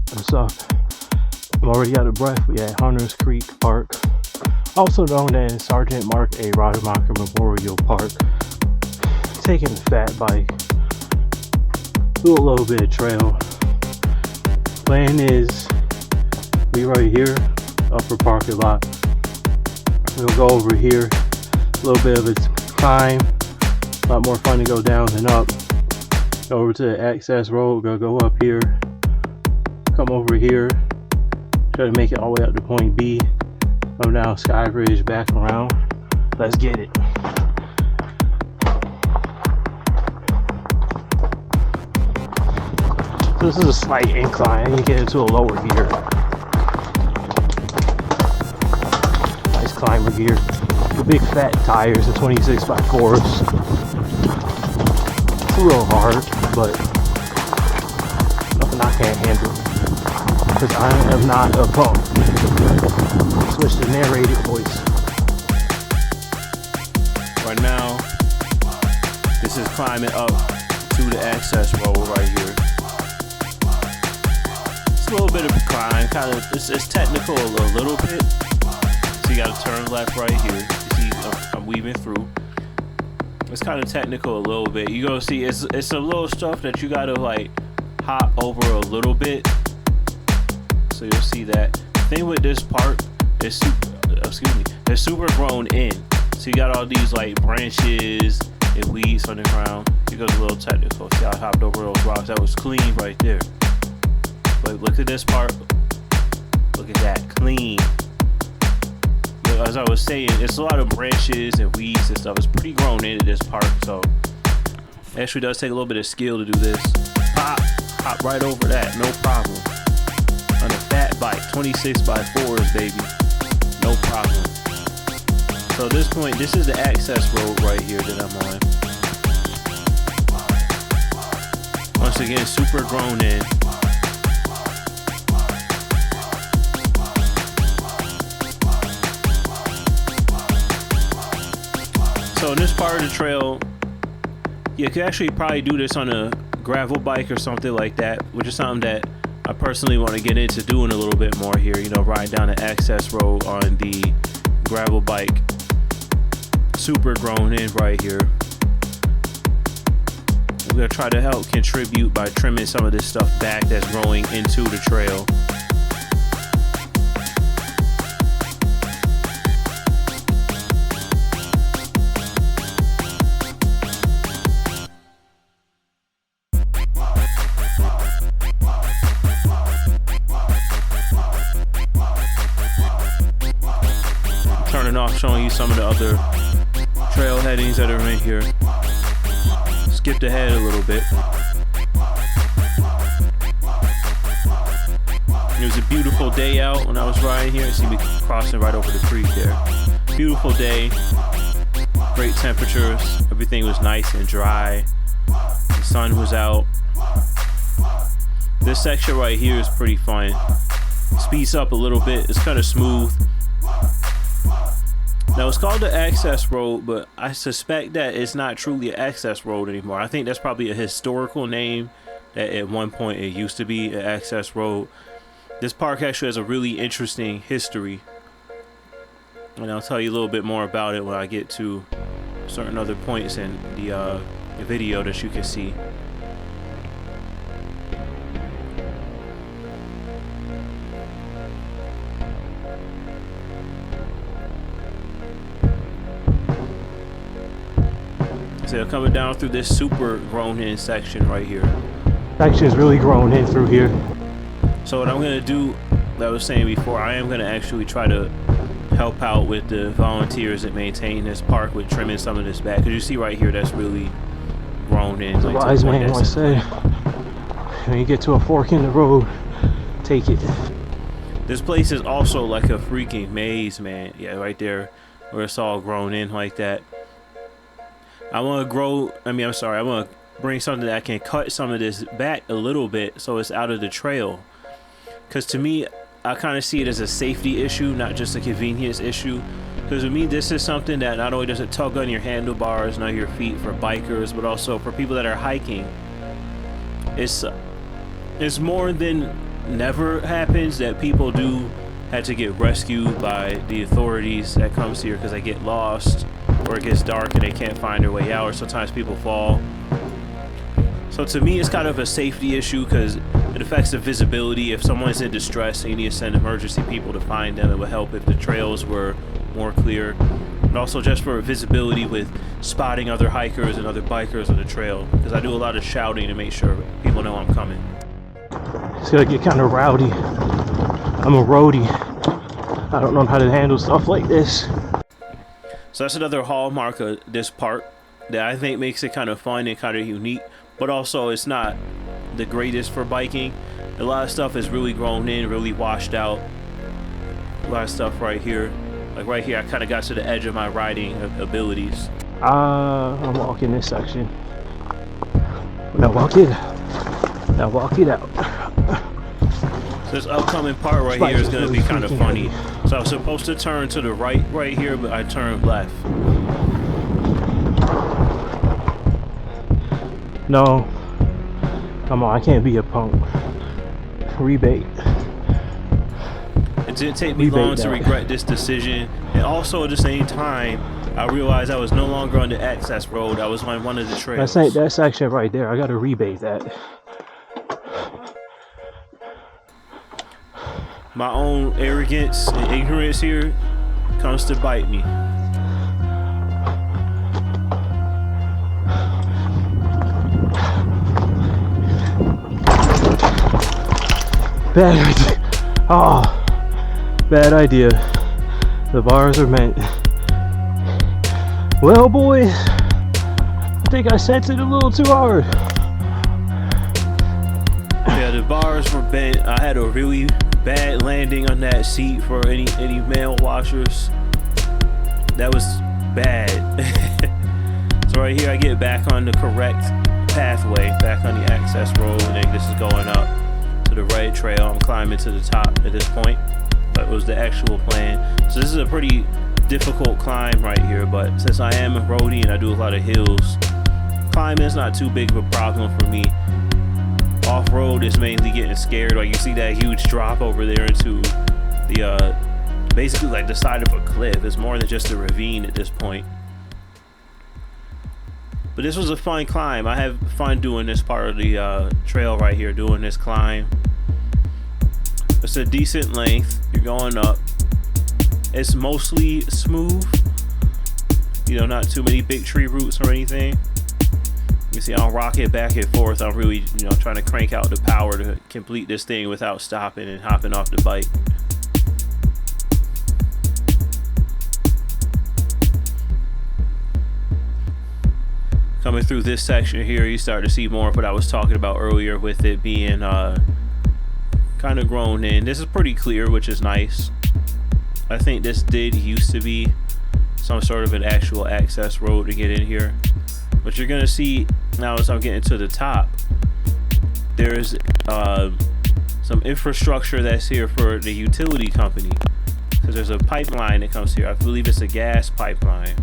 So I'm already out of breath. We at Hunters Creek Park, also known as Sergeant Mark A. Rademacher Memorial Park. Taking the fat bike, do a little bit of trail. Plan is we right here, upper parking lot. We'll go over here, a little bit of a climb, a lot more fun to go down than up. Go over to the access road, go up here, come over here, try to make it all the way up to point B, come down Sky Bridge, back around. Let's get it. So this is a slight incline, you get into a lower gear. Nice climber gear. The big fat tires, the 26x4s. It's a little hard, but nothing I can't handle. Because I am not a punk. Switch to narrated voice. Right now, this is climbing up to the access road right here. A little bit of a climb, kind of. It's technical a little bit. So you got to turn left right here. You see, I'm weaving through. It's kind of technical a little bit. You go see, it's a little stuff that you got to like hop over a little bit. So you'll see that. The thing with this park is, it's super grown in. So you got all these like branches and weeds on the ground. It goes a little technical. See, I hopped over those rocks. That was clean right there. But look at this part. Look at that, clean. As I was saying, it's a lot of branches and weeds and stuff. It's pretty grown into this park, so it actually does take a little bit of skill to do this. Hop right over that, no problem. On a fat bike, 26x4s, baby, no problem. So at this point, this is the access road right here that I'm on. Once again, super grown in. So in this part of the trail, you could actually probably do this on a gravel bike or something like that, which is something that I personally want to get into doing a little bit more here. You know, ride down the access road on the gravel bike. Super grown in right here. I'm going to try to help contribute by trimming some of this stuff back that's growing into the trail. Off showing you some of the other trail headings that are in here. Skipped ahead a little bit. It was a beautiful day out when I was riding here. You see me crossing right over the creek there. Beautiful day, great temperatures, everything was nice and dry. The sun was out. This section right here is pretty fun. Speeds up a little bit, it's kind of smooth. Now it's called the access road, but I suspect that it's not truly an access road anymore. I think that's probably a historical name that at one point it used to be an access road. This park actually has a really interesting history, and I'll tell you a little bit more about it when I get to certain other points in the video that you can see. So coming down through this super grown in section right here. Section is really grown in through here. So what I'm gonna do, like I was saying before, I am gonna actually try to help out with the volunteers that maintain this park with trimming some of this back. Cause you see right here, that's really grown in. The wise man always say, when you get to a fork in the road, take it. This place is also like a freaking maze, man. Yeah, right there, where it's all grown in like that. I want to I want to bring something that can cut some of this back a little bit so it's out of the trail. Because to me, I kind of see it as a safety issue, not just a convenience issue. Because to me, this is something that not only does it tug on your handlebars, not your feet for bikers, but also for people that are hiking. It's more than never happens, that people do have to get rescued by the authorities that comes here because they get lost, or it gets dark and they can't find their way out, or sometimes people fall. So to me, it's kind of a safety issue because it affects the visibility. If someone's in distress and you need to send emergency people to find them, it would help if the trails were more clear. And also just for visibility with spotting other hikers and other bikers on the trail, because I do a lot of shouting to make sure people know I'm coming. It's gonna get kind of rowdy. I'm a roadie. I don't know how to handle stuff like this. So that's another hallmark of this park that I think makes it kind of fun and kind of unique, but also it's not the greatest for biking. A lot of stuff is really grown in, really washed out. A lot of stuff right here. Like right here, I kind of got to the edge of my riding abilities. I'm walking this section. Now walk it. Now walk it out. So this upcoming part right here is going to be kind of funny. So I was supposed to turn to the right here, but I turned left. No. Come on, I can't be a punk. Rebate. It didn't take me long to regret this decision, and also at the same time, I realized I was no longer on the access road. I was on one of the trails. That section right there, I gotta rebate that. My own arrogance and ignorance here comes to bite me. Bad idea. Oh. Bad idea. The bars are meant. Well, boys, I think I sent it a little too hard. Yeah, the bars were bent. I had a really bad landing on that seat for any male watchers. That was bad. So right here, I get back on the correct pathway, back on the access road, and then this is going up to the right trail. I'm climbing to the top at this point. That was the actual plan. So this is a pretty difficult climb right here, but since I am a roadie and I do a lot of hills, climbing is not too big of a problem for me. Off-road is mainly getting scared. Like you see that huge drop over there into the basically like the side of a cliff. It's more than just a ravine at this point. But this was a fun climb. I have fun doing this part of the trail right here, doing this climb. It's a decent length. You're going up. It's mostly smooth. You know, not too many big tree roots or anything. You see, I'll rock it back and forth. I'm really, trying to crank out the power to complete this thing without stopping and hopping off the bike. Coming through this section here, you start to see more of what I was talking about earlier with it being kind of grown in. This is pretty clear, which is nice. I think this did used to be some sort of an actual access road to get in here. But you're gonna see now as I'm getting to the top, there's some infrastructure that's here for the utility company. Because there's a pipeline that comes here. I believe it's a gas pipeline.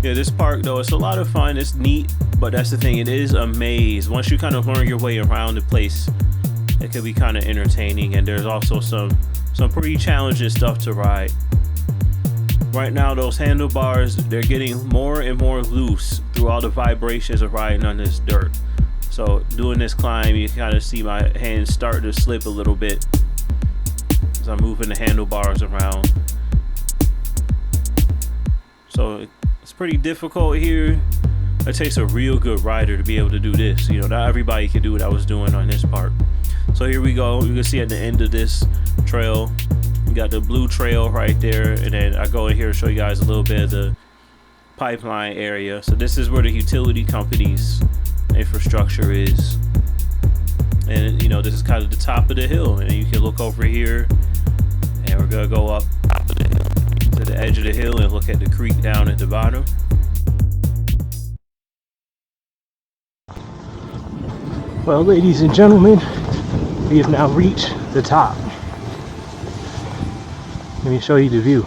Yeah, this park though, it's a lot of fun. It's neat, but that's the thing. It is a maze. Once you kind of learn your way around the place, it can be kind of entertaining. And there's also some pretty challenging stuff to ride. Right now, those handlebars, they're getting more and more loose through all the vibrations of riding on this dirt. So doing this climb, you kind of see my hands start to slip a little bit as I'm moving the handlebars around. So it's pretty difficult here. It takes a real good rider to be able to do this. Not everybody can do what I was doing on this part. So here we go. You can see at the end of this trail, you got the blue trail right there, and then I go in here to show you guys a little bit of the pipeline area. So this is where the utility company's infrastructure is, and this is kind of the top of the hill, and you can look over here, and we're gonna go up top of the hill to the edge of the hill and look at the creek down at the bottom. Well, ladies and gentlemen, we have now reached the top. Let me show you the view.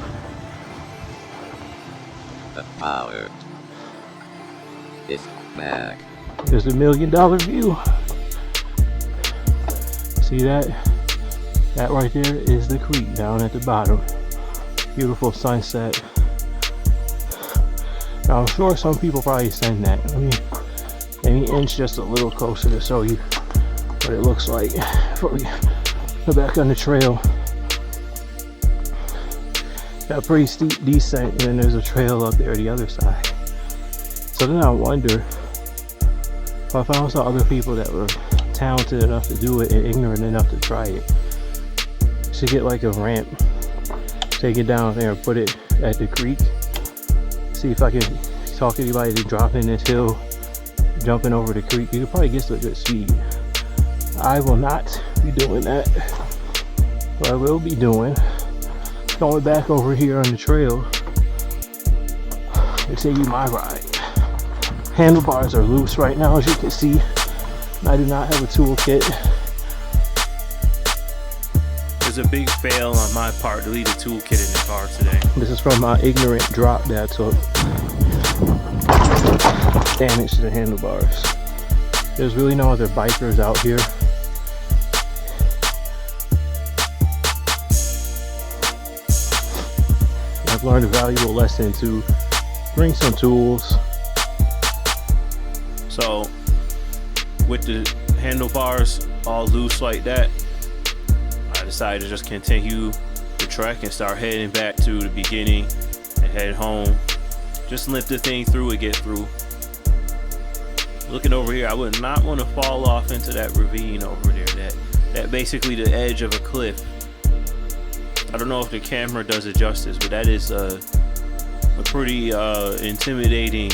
The power is back. There's $1 million view. See that? That right there is the creek down at the bottom. Beautiful sunset. Now I'm sure some people probably send that. Let me inch just a little closer to show you what it looks like before we go back on the trail. Got a pretty steep descent, and then there's a trail up there the other side. So then I wonder if I found some other people that were talented enough to do it and ignorant enough to try it. Should get like a ramp, take it down there and put it at the creek. See if I can talk anybody to drop in this hill, jumping over the creek. You could probably get to a good speed. I will not be doing that. What I will be doing, going back over here on the trail to take you my ride. Handlebars are loose right now, as you can see. I do not have a toolkit. It's a big fail on my part to leave a toolkit in the car today. This is from my ignorant drop that I took. Damage to the handlebars. There's really no other bikers out here. I've learned a valuable lesson to bring some tools. So, with the handlebars all loose like that, I decided to just continue the trek and start heading back to the beginning and head home. Just limp the thing through and get through. Looking over here, I would not want to fall off into that ravine over there. That basically the edge of a cliff. I don't know if the camera does it justice, but that is a pretty intimidating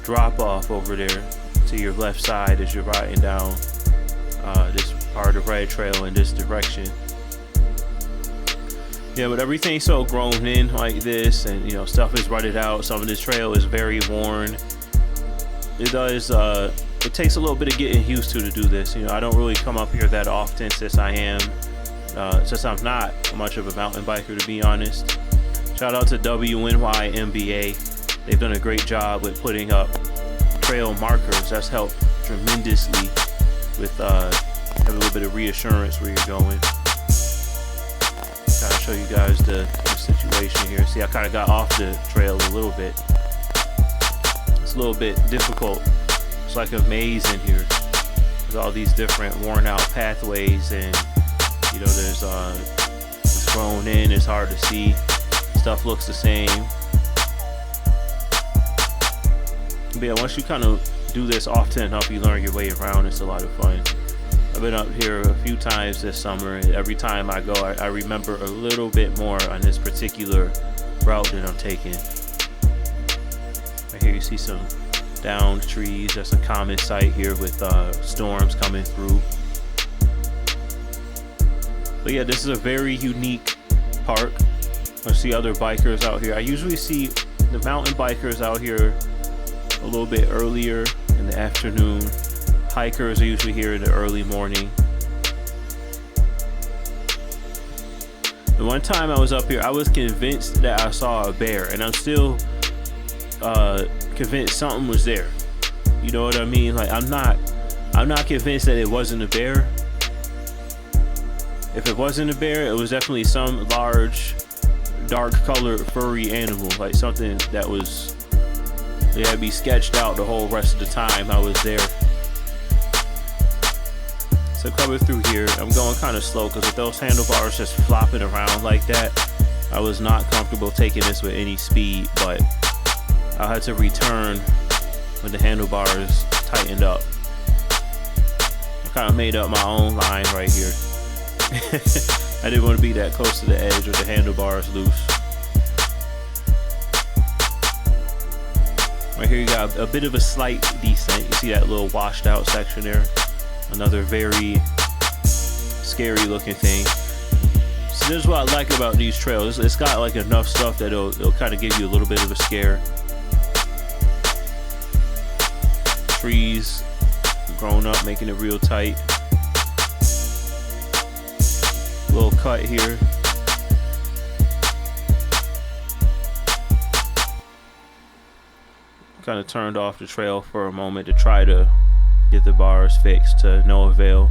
drop off over there to your left side as you're riding down this part of the red trail in this direction. Yeah, but everything's so grown in like this, and you know, stuff is rutted out. Some of this trail is very worn. It does. It takes a little bit of getting used to do this. You know, I don't really come up here that often since I'm not much of a mountain biker, to be honest. Shout out to WNY MBA. They've done a great job with putting up trail markers. That's helped tremendously with having a little bit of reassurance where you're going. Kind of show you guys the situation here. See, I kind of got off the trail a little bit. It's a little bit difficult. It's like a maze in here. There's all these different worn out pathways, and you know, there's it's grown in. It's hard to see. Stuff looks the same. But yeah, once you kind of do this often enough, you learn your way around. It's a lot of fun. I've been up here a few times this summer, and every time I go, I remember a little bit more on this particular route that I'm taking. Right here you see some downed trees. That's a common sight here with storms coming through. But yeah, this is a very unique park. I see other bikers out here. I usually see the mountain bikers out here a little bit earlier in the afternoon. Hikers are usually here in the early morning. The one time I was up here, I was convinced that I saw a bear, and I'm still convinced something was there. You know what I mean? Like, I'm not convinced that it wasn't a bear. If it wasn't a bear, it was definitely some large, dark colored furry animal, like something that was, it had to be sketched out the whole rest of the time I was there. So coming through here, I'm going kind of slow because with those handlebars just flopping around like that, I was not comfortable taking this with any speed, but I had to return when the handlebars tightened up. I kind of made up my own line right here. I didn't want to be that close to the edge with the handlebars loose. Right here you got a bit of a slight descent. You see that little washed out section there? Another very scary looking thing. So this is what I like about these trails. It's got like enough stuff that it'll kind of give you a little bit of a scare. Trees grown up, making it real tight. Little cut here. Kind of turned off the trail for a moment to try to get the bars fixed, to no avail.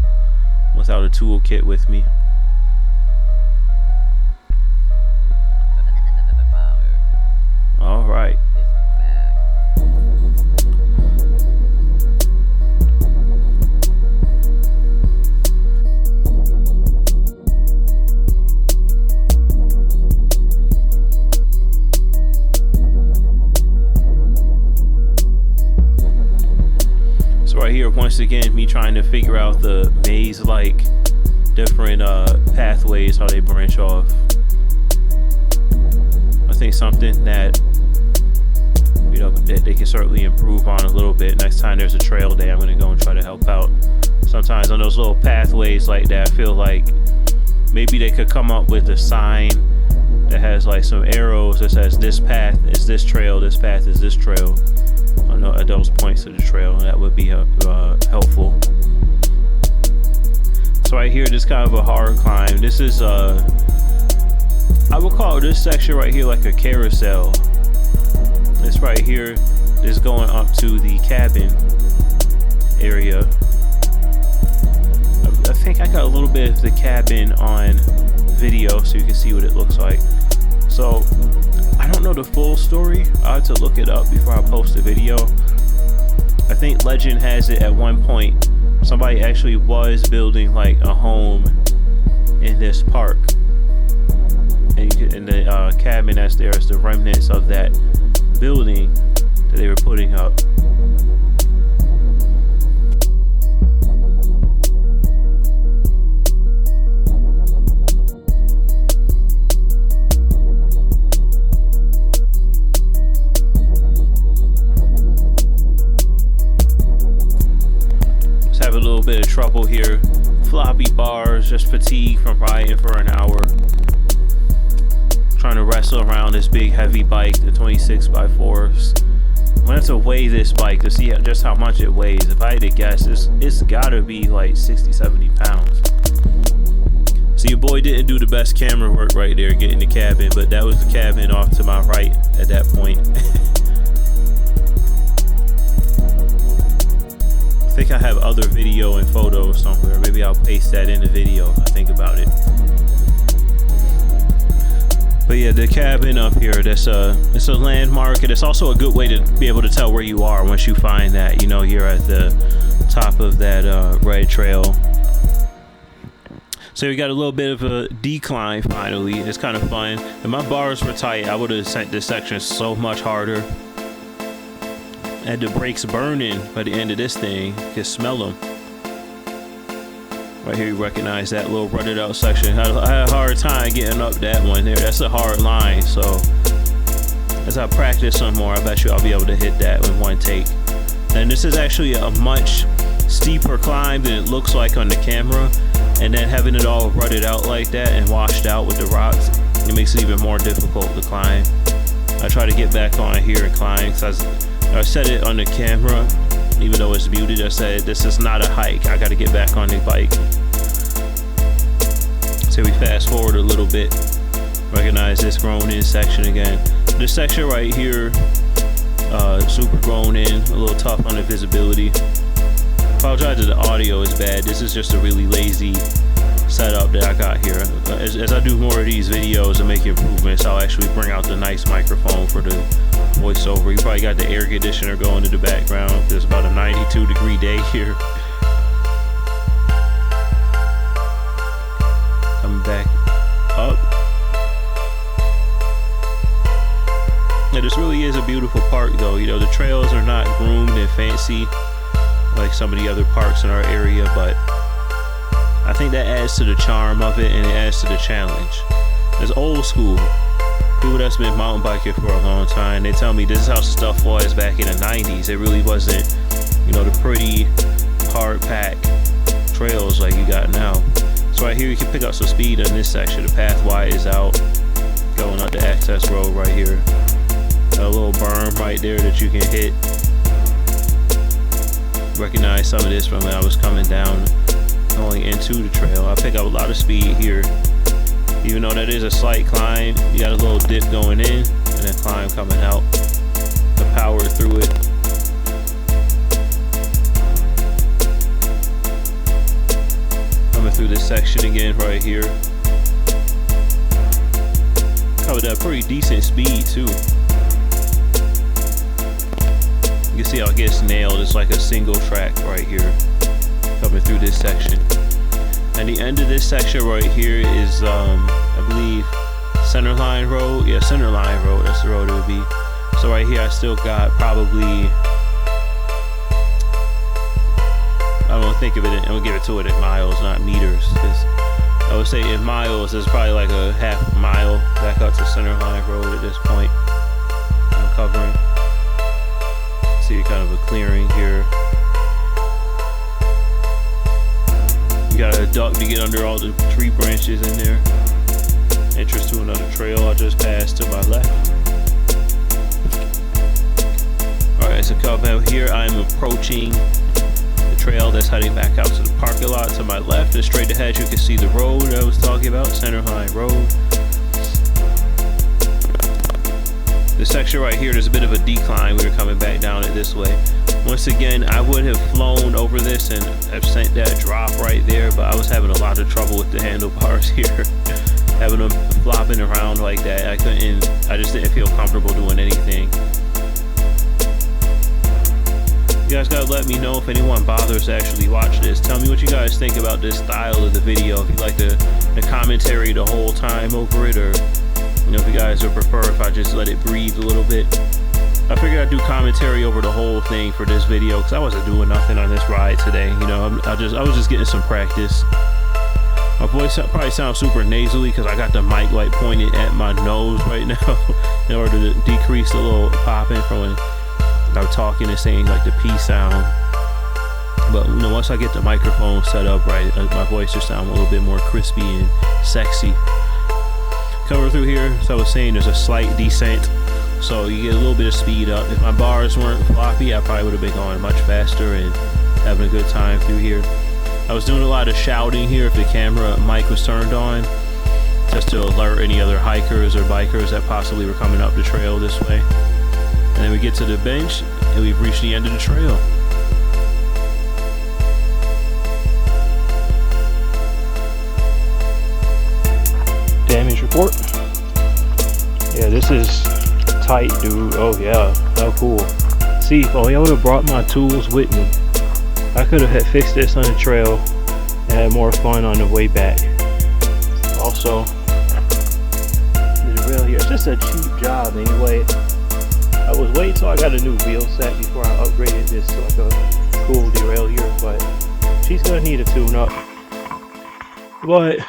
without a toolkit with me. All right. So right here, once again, me trying to figure out the maze-like different pathways, how they branch off. I think something that, you know, that they can certainly improve on a little bit. Next time there's a trail day, I'm gonna go and try to help out. Sometimes on those little pathways like that, I feel like maybe they could come up with a sign that has like some arrows that says this path is this trail, this path is this trail. At those points of the trail, and that would be helpful. So right here, this kind of a hard climb. This is I would call this section right here like a carousel. This right here is going up to the cabin area. I think I got a little bit of the cabin on video so you can see what it looks like. So I don't know the full story. I have to look it up before I post the video. I think legend has it at one point somebody actually was building like a home in this park, and the cabin that's there is the remnants of that building that they were putting up. Bit of trouble here. Floppy bars, just fatigue from riding for an hour. Trying to wrestle around this big heavy bike, the 26x4s. I'm gonna have to weigh this bike to see just how much it weighs. If I had to guess, it's gotta be like 60-70 pounds. So your boy didn't do the best camera work right there getting the cabin, but that was the cabin off to my right at that point. I think I have other video and photos somewhere. Maybe I'll paste that in the video if I think about it. But yeah, the cabin up here, it's a landmark, and it's also a good way to be able to tell where you are once you find that, you know, you're at the top of that red trail. So we got a little bit of a decline finally. It's kind of fun. If my bars were tight, I would have sent this section so much harder. Had the brakes burning by the end of this thing. You can smell them. Right here, you recognize that little rutted out section. I had a hard time getting up that one there. That's a hard line. So as I practice some more, I bet you I'll be able to hit that with one take. And this is actually a much steeper climb than it looks like on the camera. And then having it all rutted out like that and washed out with the rocks, it makes it even more difficult to climb. I try to get back on here and climb, because I said it on the camera, even though it's muted. I said this is not a hike. I got to get back on the bike. So we fast forward a little bit. Recognize this grown in section again. This section right here, super grown in, a little tough on the visibility. Apologize if the audio is bad. This is just a really lazy setup that I got here. As I do more of these videos and make improvements, I'll actually bring out the nice microphone for the voiceover. You probably got the air conditioner going in the background. There's about a 92-degree day here. Coming back up. Yeah, this really is a beautiful park though. You know, the trails are not groomed and fancy like some of the other parks in our area, but I think that adds to the charm of it, and it adds to the challenge. It's old school. People that's been mountain biking for a long time, they tell me this is how stuff was back in the 90s. It really wasn't, you know, the pretty hard pack trails like you got now. So right here you can pick up some speed in this section. The path widens out, going up the access road right here. Got a little berm right there that you can hit. Recognize some of this from when I was coming down, going into the trail. I pick up a lot of speed here. Even though that is a slight climb, you got a little dip going in and then climb coming out. The power through it. Coming section again right here. Covered at a pretty decent speed too. You can see how it gets nailed. It's like a single track right here coming through this section. And the end of this section right here is I believe Centerline Road. Yeah, Centerline Road, that's the road it would be. So right here I still got probably, I don't think of it, I'm gonna give it to it in miles, not meters, because I would say in miles there's probably like a half mile back up to Centerline Road at this point. I'm covering. See kind of a clearing here. You got a duck to get under all the tree branches in there. Entrance to another trail I just passed to my left. Alright, so come out here, I'm approaching the trail that's heading back out to the parking lot to my left. And straight ahead you can see the road I was talking about, Centerline Road. This section right here, there's a bit of a decline. We were coming back down it this way. Once again, I would have flown over this and have sent that drop right there, but I was having a lot of trouble with the handlebars here. Having them flopping around like that, I just didn't feel comfortable doing anything. You guys gotta let me know if anyone bothers to actually watch this. Tell me what you guys think about this style of the video. If you like the commentary the whole time over it, or you know, if you guys would prefer if I just let it breathe a little bit. I figured I'd do commentary over the whole thing for this video because I wasn't doing nothing on this ride today. You know, I was just getting some practice. My voice probably sounds super nasally because I got the mic like pointed at my nose right now in order to decrease the little popping from when I'm talking and saying like the P sound. But you know, once I get the microphone set up right, my voice just sounds a little bit more crispy and sexy. Coming through here, as I was saying, there's a slight descent, so you get a little bit of speed up. If my bars weren't floppy, I probably would have been going much faster and having a good time through here. I was doing a lot of shouting here if the camera mic was turned on, just to alert any other hikers or bikers that possibly were coming up the trail this way. And then we get to the bench and we've reached the end of the trail. Damage report. Yeah, this is tight, dude. Oh yeah, how cool. See, if only I would have brought my tools with me, I could have fixed this on the trail and had more fun on the way back. Also, it's really, it's just a cheap job anyway. I was waiting till I got a new wheel set before I upgraded this to like a cool derailleur, but she's gonna need a tune up. But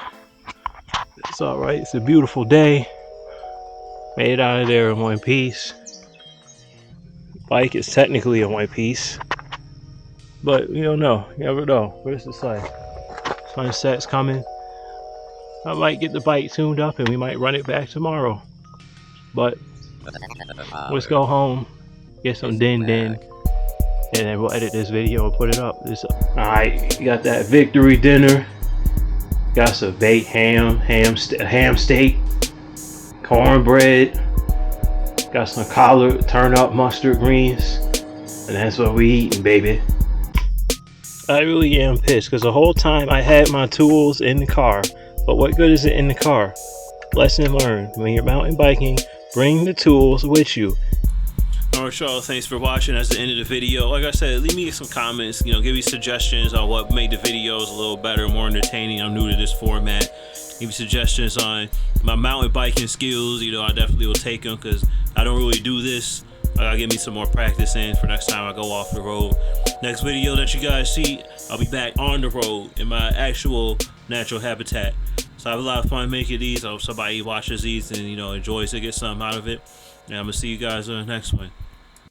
it's alright, it's a beautiful day. Made it out of there in one piece. Bike is technically in one piece, but you don't know, you never know. What does it say? Sunset's coming. I might get the bike tuned up and we might run it back tomorrow. But let's go home, get some din, and then we'll edit this video and put it up. Alright, you got that victory dinner. Got some baked ham steak, cornbread, got some collard turn up mustard greens, and that's what we eating, baby. I really am pissed because the whole time I had my tools in the car, but what good is it in the car? Lesson learned: when you're mountain biking, bring the tools with you. Alright y'all, thanks for watching. That's the end of the video. Like I said, leave me some comments, you know, give me suggestions on what made the videos a little better, more entertaining. I'm new to this format. Give me suggestions on my mountain biking skills. You know, I definitely will take them because I don't really do this. I gotta get me some more practice in for next time I go off the road. Next video that you guys see, I'll be back on the road in my actual natural habitat. So I have a lot of fun making these. I hope somebody watches these and, you know, enjoys it, get something out of it. And I'm gonna see you guys on the next one.